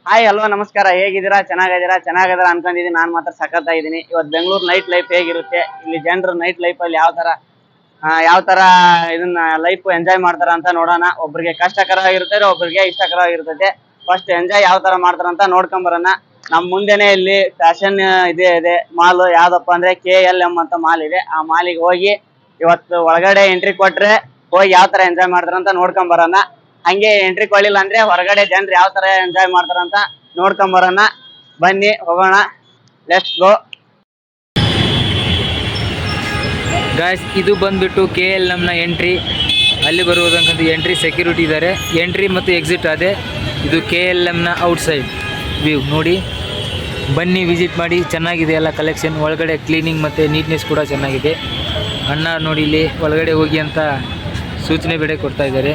Hi hello ನಮಸ್ಕಾರ, ಹೇಗಿದ್ದೀರಾ? ಚೆನ್ನಾಗಿದ್ದೀರಾ ಅನ್ಕೊಂಡಿದ್ದೀನಿ. ನಾನು ಮಾತ್ರ ಸಖತ್ತಾಗಿದ್ದೀನಿ. ಇವತ್ತು ಬೆಂಗಳೂರು ನೈಟ್ ಲೈಫ್ ಹೇಗಿರುತ್ತೆ, ಇಲ್ಲಿ ಜನರು ನೈಟ್ ಲೈಫ್ ಅಲ್ಲಿ ಯಾವ ತರ ಇದನ್ನ ಲೈಫ್ ಎಂಜಾಯ್ ಮಾಡ್ತಾರ ಅಂತ ನೋಡೋಣ. ಒಬ್ಬರಿಗೆ ಕಷ್ಟಕರವಾಗಿರುತ್ತೆ, ಒಬ್ಬರಿಗೆ ಇಷ್ಟಕರವಾಗಿರ್ತದೆ. ಫಸ್ಟ್ ಎಂಜಾಯ್ ಯಾವ ತರ ಮಾಡ್ತಾರ ಅಂತ ನೋಡ್ಕೊಂಡ್ ಬರೋಣ. ನಮ್ ಮುಂದೆನೆ ಇಲ್ಲಿ ಫ್ಯಾಷನ್ ಇದೆ ಮಾಲ್. ಯಾವ್ದಪ್ಪ ಅಂದ್ರೆ KLM ಅಂತ ಮಾಲ್ ಇದೆ. ಆ ಮಾಲಿಗೆ ಹೋಗಿ ಇವತ್ತು ಒಳಗಡೆ ಎಂಟ್ರಿ ಕೊಟ್ರೆ ಹೋಗಿ ಯಾವ ತರ ಎಂಜಾಯ್ ಮಾಡ್ತಾರ ಅಂತ ನೋಡ್ಕೊಂಡ್ ಬರೋಣ. ಹಂಗೆ ಎಂಟ್ರಿ ಕೊಡ್ಲಿಲ್ಲ ಅಂದ್ರೆ ಹೊರಗಡೆ ಜನರು ಯಾವ ತರ ಎಂಜಾಯ್ ಮಾಡ್ತಾರಂತ ನೋಡ್ಕೊಂಡ್ ಬರೋಣ. ಬನ್ನಿ ಹೋಗೋಣ, ಲೆಟ್ಸ್ ಗೋ. ಗಾಯ್ಸ್, ಇದು ಬಂದ್ಬಿಟ್ಟು KLM ನ ಎಂಟ್ರಿ. ಅಲ್ಲಿ ಬರುವುದಕ್ಕಂತ ಎಂಟ್ರಿ ಸೆಕ್ಯೂರಿಟಿ ಇದ್ದಾರೆ. ಎಂಟ್ರಿ ಮತ್ತು ಎಕ್ಸಿಟ್ ಅದೇ. ಇದು KLM ನ ಔಟ್ಸೈಡ್ ವ್ಯೂ ನೋಡಿ. ಬನ್ನಿ ವಿಸಿಟ್ ಮಾಡಿ, ಚೆನ್ನಾಗಿದೆ ಎಲ್ಲ ಕಲೆಕ್ಷನ್. ಒಳಗಡೆ ಕ್ಲೀನಿಂಗ್ ಮತ್ತು ನೀಟ್ನೆಸ್ ಕೂಡ ಚೆನ್ನಾಗಿದೆ. ಅಣ್ಣ ನೋಡಿ ಇಲ್ಲಿ ಒಳಗಡೆ ಹೋಗಿ ಅಂತ ಸೂಚನೆ ಬೇಡ ಕೊಡ್ತಾ ಇದ್ದಾರೆ.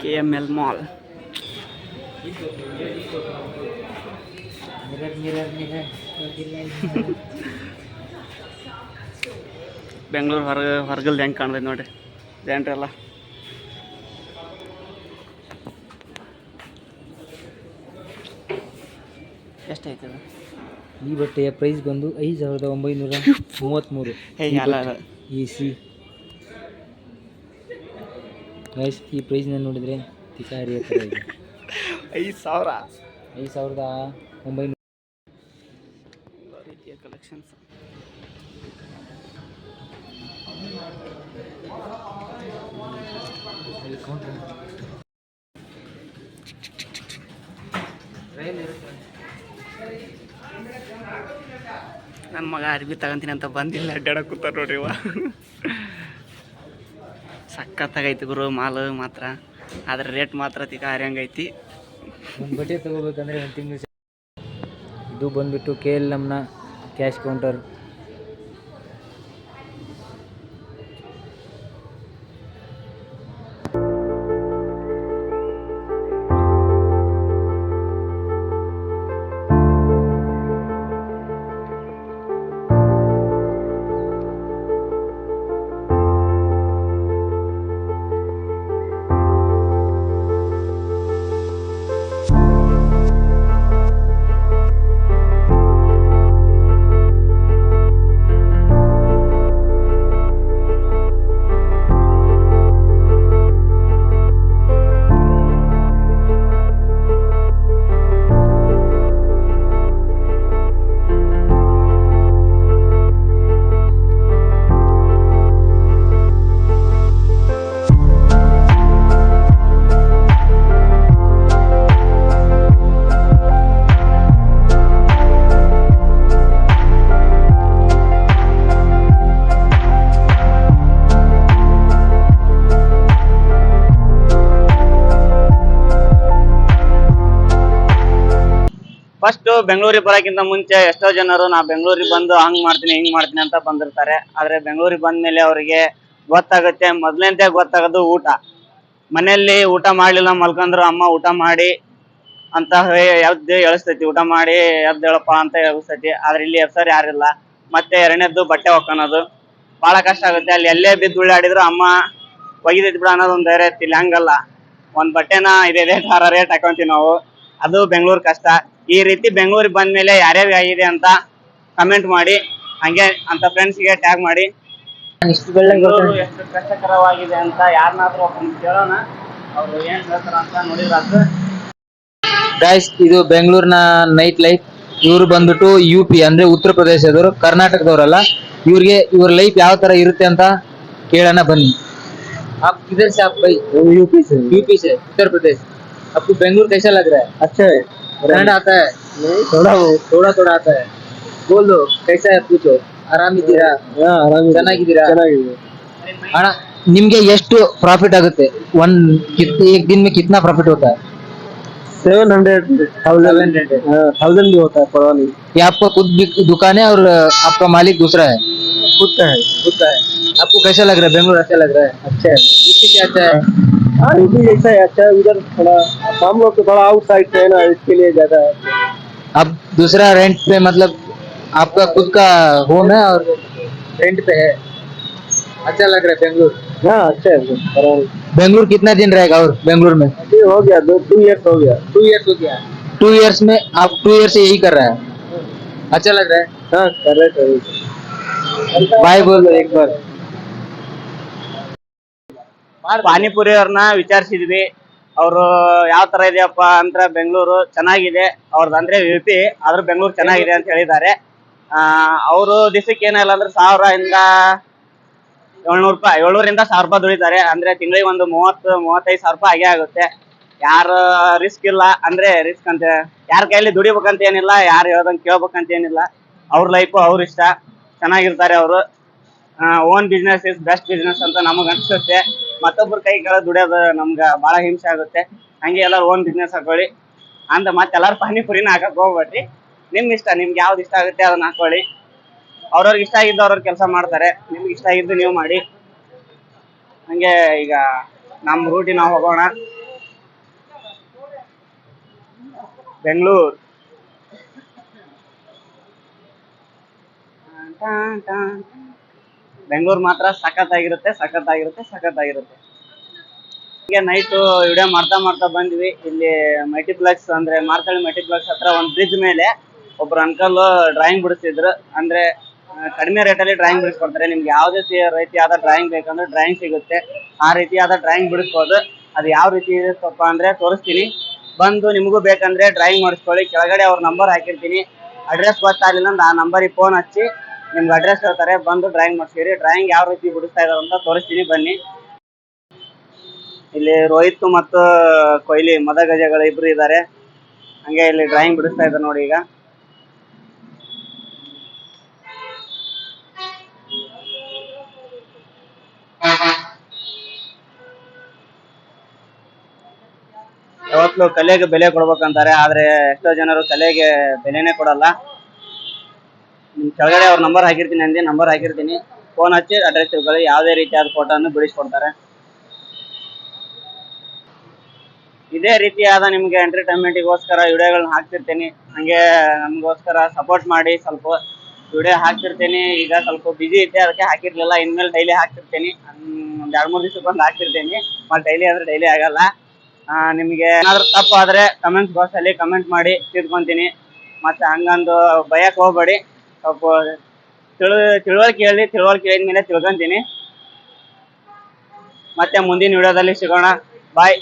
KML mall. ಬೆಂಗಳೂರು ಹೊರಗಲ್ದ ಹೆಂಗೆ ಕಾಣ್ತೈತೆ ನೋಡ್ರಿ ಜನರೆಲ್ಲ. ಎಷ್ಟೈತೆ ಈ ಬಟ್ಟೆಯ ಪ್ರೈಸ್ ಬಂದು 5,933 EC. ಗೈಸ್, ಈ ಪ್ರೈಸ್ನ ನೋಡಿದರೆ ತಿಕಾರಿ ಹತ್ರ ಇದೆ. 5,900 ರೀತಿಯ ಕಲೆಕ್ಷನ್ಸ್. ನನ್ನ ಮಗ ಅರ್ಬಿ ತಗೊಂತೀನಿ ಅಂತ ಬಂದಿಲ್ಲ, ಅಡ್ಡಾಡಕ್ ಕೂತಾರ ನೋಡ್ರಿ. ಸಖತ್ತಾಗೈತಿ ಗುರು ಮಾಲ್ ಮಾತ್ರ. ಆದ್ರೆ ರೇಟ್ ಮಾತ್ರ ತಿಕಾರಿ ಹಂಗೈತಿ. ಒಂದು ಬಟ್ಟೆ ತಗೋಬೇಕಂದ್ರೆ ಒಂದು ತಿಂಗಳು. ಇದು ಬಂದ್ಬಿಟ್ಟು KLM ನ ಕ್ಯಾಶ್ ಕೌಂಟರ್. ಫಸ್ಟ್ ಬೆಂಗಳೂರಿಗೆ ಬರೋಕ್ಕಿಂತ ಮುಂಚೆ ಎಷ್ಟೋ ಜನರು ನಾ ಬೆಂಗಳೂರಿಗೆ ಬಂದು ಹಂಗ್ ಮಾಡ್ತೀನಿ ಹಿಂಗ್ ಮಾಡ್ತೀನಿ ಅಂತ ಬಂದಿರ್ತಾರೆ. ಆದ್ರೆ ಬೆಂಗಳೂರಿಗೆ ಬಂದ್ಮೇಲೆ ಅವರಿಗೆ ಗೊತ್ತಾಗುತ್ತೆ, ಮೊದ್ಲೇಂತೆ ಗೊತ್ತಾಗೋದು ಊಟ. ಮನೆಯಲ್ಲಿ ಊಟ ಮಾಡ್ಲಿಲ್ಲ ಮಲ್ಕೊಂಡ್ರು ಅಮ್ಮ ಊಟ ಮಾಡಿ ಅಂತ ಎದ್ದು ಎಳಿಸ್ತೈತಿ, ಊಟ ಮಾಡಿ ಎದ್ದು ಹೇಳಪ್ಪ ಅಂತ ಎಳಿಸ್ತೈತಿ. ಆದ್ರೆ ಇಲ್ಲಿ ಎಬ್ಸರ್ ಯಾರಿಲ್ಲ. ಮತ್ತೆ ಎರಡನೇದ್ದು ಬಟ್ಟೆ ಒಕ್ಕನೋದು ಬಹಳ ಕಷ್ಟ ಆಗುತ್ತೆ. ಅಲ್ಲಿ ಎಲ್ಲೇ ಬಿದ್ದು ಉಳ್ಳಾಡಿದ್ರು ಅಮ್ಮ ಒಗಿದೈತಿ ಬಿಡ ಅನ್ನೋದು ಒಂದು ಧೈರ್ಯ ಇತ್ತು. ಇಲ್ಲಿ ಹಂಗಲ್ಲ, ಒಂದ್ ಬಟ್ಟೆನ ಇದೇ ರೇಟ್ ಹಾಕೊಂತೀವಿ ನಾವು. ಅದು ಬೆಂಗಳೂರು ಕಷ್ಟ. ಈ ರೀತಿ ಬೆಂಗಳೂರಿಗೆ ಬಂದ್ಮೇಲೆ ಯಾರ್ಯಾರಿಗೆ ಆಗಿದೆ ಅಂತ ಕಮೆಂಟ್ ಮಾಡಿ, ಹಂಗೆ ಅಂತ ಫ್ರೆಂಡ್ಸ್ಗೆ ಟ್ಯಾಗ್ ಮಾಡಿ. ಬೆಂಗಳೂರು ಎಷ್ಟು ಕಷ್ಟಕರವಾಗಿದೆ ಅಂತ ಯಾರನ್ನಾದ್ರೂ ಒಬ್ಬನ ಕೇಳೋಣ, ಅವ್ರು ಏನ್ ಹೇಳ್ತಾರ ಅಂತ ನೋಡಿದ್ರ. ಗೈಸ್, ಇದು ಬೆಂಗಳೂರಿನ ನೈಟ್ ಲೈಫ್. ಇವರು ಬಂದ್ಬಿಟ್ಟು UP ಅಂದ್ರೆ ಉತ್ತರ ಪ್ರದೇಶದವರು, ಕರ್ನಾಟಕದವರಲ್ಲ. ಇವ್ರ ಲೈಫ್ ಯಾವ ತರ ಇರುತ್ತೆ ಅಂತ ಕೇಳೋಣ ಬನ್ನಿ. आप किधर से? आप भाई यूपी से उत्तर प्रदेश. आपको बेंगलुरु कैसा लग रहा है? अच्छा है. कन्नड़ आता है? नहीं, थोड़ा आता है. बोल दो कैसा है, पूछो. ಆರಾಮಿದ್ದೀರಾ? ಚೆನ್ನಾಗಿದ್ದೀರಾ? ಅಣ್ಣ, ನಿಮ್ಗೆ ಎಷ್ಟು ಪ್ರಾಫಿಟ್ ಆಗುತ್ತೆ? एक दिन में कितना प्रॉफिट होता है? 700,000 भी होता है, परवाह नहीं. ये आपका खुद दुकान है और आपका मालिक दूसरा है? खुद का है. आपको कैसा लग रहा है? बेंगलुरु अच्छा लग रहा है? अच्छा है. क्या अच्छा है? हाँ, इसी जैसा है. अच्छा है. उधर थोड़ा हम लोग तो थोड़ा आउटसाइड है ना, इसके लिए ज्यादा है. अब दूसरा रेंट पे, मतलब आपका खुद का होम है और रेंट पे है. अच्छा लग रहा है बेंगलुरु? हाँ अच्छा है बराबर। बेंगलुरु कितना दिन रहेगा और बेंगलुरु में? अभी हो गया 2 2 इयर्स हो गया। 2 इयर्स हो गया। 2 इयर्स में आप 2 इयर्स से यही कर रहा है, अच्छा लग रहा हाँ कर रहे थे। है? बाय बोल दो एक बार। ಪಾನಿಪುರಿ ಅವ್ರನ್ನ ವಿಚಾರಿಸಿದ್ವಿ. ಅವರು ಯಾವ ತರ ಇದೆಯಪ್ಪ ಅಂದ್ರೆ ಬೆಂಗಳೂರು ಚೆನ್ನಾಗಿದೆ ಅವ್ರದ್ದು ಅಂದ್ರೆ ಯುಪಿ ಆದ್ರೂ ಬೆಂಗಳೂರು ಚೆನ್ನಾಗಿದೆ ಅಂತ ಹೇಳಿದ್ದಾರೆ. ಅವರು ದಿವಸಕ್ಕೆ ಏನಿಲ್ಲ ಅಂದ್ರೆ 1000 ರೂಪಾಯಿ 700 ರಿಂದ 1000 ರೂಪಾಯಿ ದುಡಿತಾರೆ. ಅಂದ್ರೆ ತಿಂಗಳಿಗೆ ಒಂದು 30 35 ಸಾವಿರ ರೂಪಾಯಿ ಆಗೇ ಆಗುತ್ತೆ. ಯಾರ ರಿಸ್ಕ್ ಇಲ್ಲ ಅಂದ್ರೆ ರಿಸ್ಕ್ ಅಂತ ಯಾರ ಕೈಯಲ್ಲಿ ದುಡಿಬೇಕಂತ ಏನಿಲ್ಲ, ಯಾರು ಹೇಳ್ದಂಗೆ ಕೇಳ್ಬೇಕಂತ ಏನಿಲ್ಲ. ಅವ್ರ ಲೈಫ್ ಅವ್ರ ಇಷ್ಟ, ಚೆನ್ನಾಗಿರ್ತಾರೆ ಅವರು. Own business is best business ಅಂತ ನಮಗ್ ಅನ್ಸುತ್ತೆ. ಮತ್ತೊಬ್ಬರ ಕೈ ಕೆಳಗೆ ದುಡಿಯೋದು ನಮ್ಗ ಬಹಳ ಹಿಂಸೆ ಆಗುತ್ತೆ. ಹಂಗೆ ಎಲ್ಲರೂ ಓನ್ ಬಿಸ್ನೆಸ್ ಹಾಕೊಳ್ಳಿ ಅಂತ ಮತ್ತೆಲ್ಲಾರು ಪಾನಿಪುರಿನ ಹಾಕಕ್ ಹೋಗ್ಬೇಡ್ರಿ. ನಿಮ್ ಇಷ್ಟ, ನಿಮ್ಗೆ ಯಾವ್ದು ಇಷ್ಟ ಆಗುತ್ತೆ ಅದನ್ನ ಹಾಕೊಳ್ಳಿ. ಅವ್ರವ್ರಿಗೆ ಇಷ್ಟ ಆಗಿದ್ದು ಅವ್ರವ್ರ ಕೆಲಸ ಮಾಡ್ತಾರೆ, ನಿಮ್ಗೆ ಇಷ್ಟ ಆಗಿದ್ದು ನೀವು ಮಾಡಿ. ಹಂಗೆ ಈಗ ನಮ್ ರೂಟಿ ನಾವು ಹೋಗೋಣ. ಬೆಂಗಳೂರು ಬೆಂಗಳೂರು ಮಾತ್ರ ಸಖತ್ತಾಗಿರುತ್ತೆ. ಈಗ ನೈಟ್ ವಿಡಿಯೋ ಮಾಡ್ತಾ ಬಂದ್ವಿ. ಇಲ್ಲಿ ಮಲ್ಟಿಪ್ಲೆಕ್ಸ್ ಅಂದ್ರೆ ಮಾರ್ಕಳಿ ಮಲ್ಟಿಪ್ಲೆಕ್ಸ್ ಹತ್ರ ಒಂದು ಬ್ರಿಡ್ಜ್ ಮೇಲೆ ಒಬ್ರು ಅಂಕಲ್ ಡ್ರಾಯಿಂಗ್ ಬಿಡಿಸ್ತಿದ್ರು. ಅಂದ್ರೆ ಕಡಿಮೆ ರೇಟಲ್ಲಿ ಡ್ರಾಯಿಂಗ್ ಬಿಡಿಸ್ಕೊಡ್ತಾರೆ. ನಿಮ್ಗೆ ಯಾವುದೇ ರೀತಿಯಾದ ಡ್ರಾಯಿಂಗ್ ಬೇಕಂದ್ರೆ ಡ್ರಾಯಿಂಗ್ ಸಿಗುತ್ತೆ. ಆ ರೀತಿಯಾದ ಡ್ರಾಯಿಂಗ್ ಬಿಡಿಸ್ಬೋದು. ಅದು ಯಾವ ರೀತಿ ಇರುತ್ತಪ್ಪ ಅಂದ್ರೆ ತೋರಿಸ್ತೀನಿ, ಬಂದು ನಿಮಗೂ ಬೇಕಂದ್ರೆ ಡ್ರಾಯಿಂಗ್ ಮಾಡಿಸ್ಕೊಳ್ಳಿ. ಕೆಳಗಡೆ ಅವ್ರ ನಂಬರ್ ಹಾಕಿರ್ತೀನಿ. ಅಡ್ರೆಸ್ ಗೊತ್ತಾಗಲಿಲ್ಲ ಅಂದ್ರೆ ಆ ನಂಬರಿಗೆ ಫೋನ್ ಹಚ್ಚಿ ನಿಮ್ಗೆ ಅಡ್ರೆಸ್ ಹೇಳ್ತಾರೆ, ಬಂದು ಡ್ರಾಯಿಂಗ್ ಮಾಡಿಸ್ತೀರಿ. ಡ್ರಾಯಿಂಗ್ ಯಾವ ರೀತಿ ಬಿಡಿಸ್ತಾ ಇದಾರೆ ಅಂತ ತೋರಿಸ್ತೀನಿ ಬನ್ನಿ. ಇಲ್ಲಿ ರೋಹಿತ್ ಮತ್ತು ಕೊಹ್ಲಿ ಮದಗಜಗಳು ಇಬ್ರು ಇದ್ದಾರೆ. ಹಂಗೆ ಇಲ್ಲಿ ಡ್ರಾಯಿಂಗ್ ಬಿಡಿಸ್ತಾ ಇದ್ದಾರೆ ನೋಡಿ. ಈಗ ಯಾವತ್ತೂ ಕಲೆಗೆ ಬೆಲೆ ಕೊಡ್ಬೇಕಂತಾರೆ, ಆದ್ರೆ ಎಷ್ಟೋ ಜನರು ಕಲೆಗೆ ಬೆಲೆನೇ ಕೊಡಲ್ಲ. ಕೆಳಗಡೆ ಅವ್ರ ನಂಬರ್ ಹಾಕಿರ್ತೀನಿ, ಫೋನ್ ಹಚ್ಚಿ ಅಡ್ರೆಸ್ ತಿಳ್ಕೊಳ್ಳಿ. ಯಾವುದೇ ರೀತಿಯಾದ ಫೋಟೋನು ಬಿಡಿಸ್ಕೊಡ್ತಾರೆ. ಇದೇ ರೀತಿಯಾದ ನಿಮ್ಗೆ ಎಂಟರ್ಟೈನ್ಮೆಂಟ್ಗೋಸ್ಕರ ವಿಡಿಯೋಗಳನ್ನ ಹಾಕ್ತಿರ್ತೀನಿ. ಹಂಗೆ ನಮಗೋಸ್ಕರ ಸಪೋರ್ಟ್ ಮಾಡಿ. ಸ್ವಲ್ಪ ವಿಡಿಯೋ ಹಾಕ್ತಿರ್ತೀನಿ. ಈಗ ಸ್ವಲ್ಪ ಬಿಜಿ ಇದ್ದೆ, ಅದಕ್ಕೆ ಹಾಕಿರ್ಲಿಲ್ಲ. ಇನ್ಮೇಲೆ ಡೈಲಿ ಹಾಕ್ತಿರ್ತೀನಿ. ಒಂದ್ 2 3 ದಿವಸಕ್ಕೊಂದು ಹಾಕ್ತಿರ್ತೀನಿ. ಮತ್ತೆ ಡೈಲಿ ಅಂದ್ರೆ ಡೈಲಿ ಆಗಲ್ಲ. ನಿಮ್ಗೆ ಏನಾದ್ರು ತಪ್ಪು ಆದ್ರೆ ಕಮೆಂಟ್ಸ್ ಬಾಕ್ಸ್ ಅಲ್ಲಿ ಕಮೆಂಟ್ ಮಾಡಿ ತಿಳ್ಕೊಂತೀನಿ. ಮತ್ತೆ ಹಂಗಂದು ಭಯಕ್ಕೆ ಹೋಗ್ಬೇಡಿ. ಸ್ವಲ್ಪ ತಿಳುವಳಿಕೆ ಹೇಳಿದ್ಮೇಲೆ ತಿಳ್ಕೊಂತೀನಿ. ಮತ್ತೆ ಮುಂದಿನ ವಿಡಿಯೋದಲ್ಲಿ ಸಿಗೋಣ. ಬಾಯ್.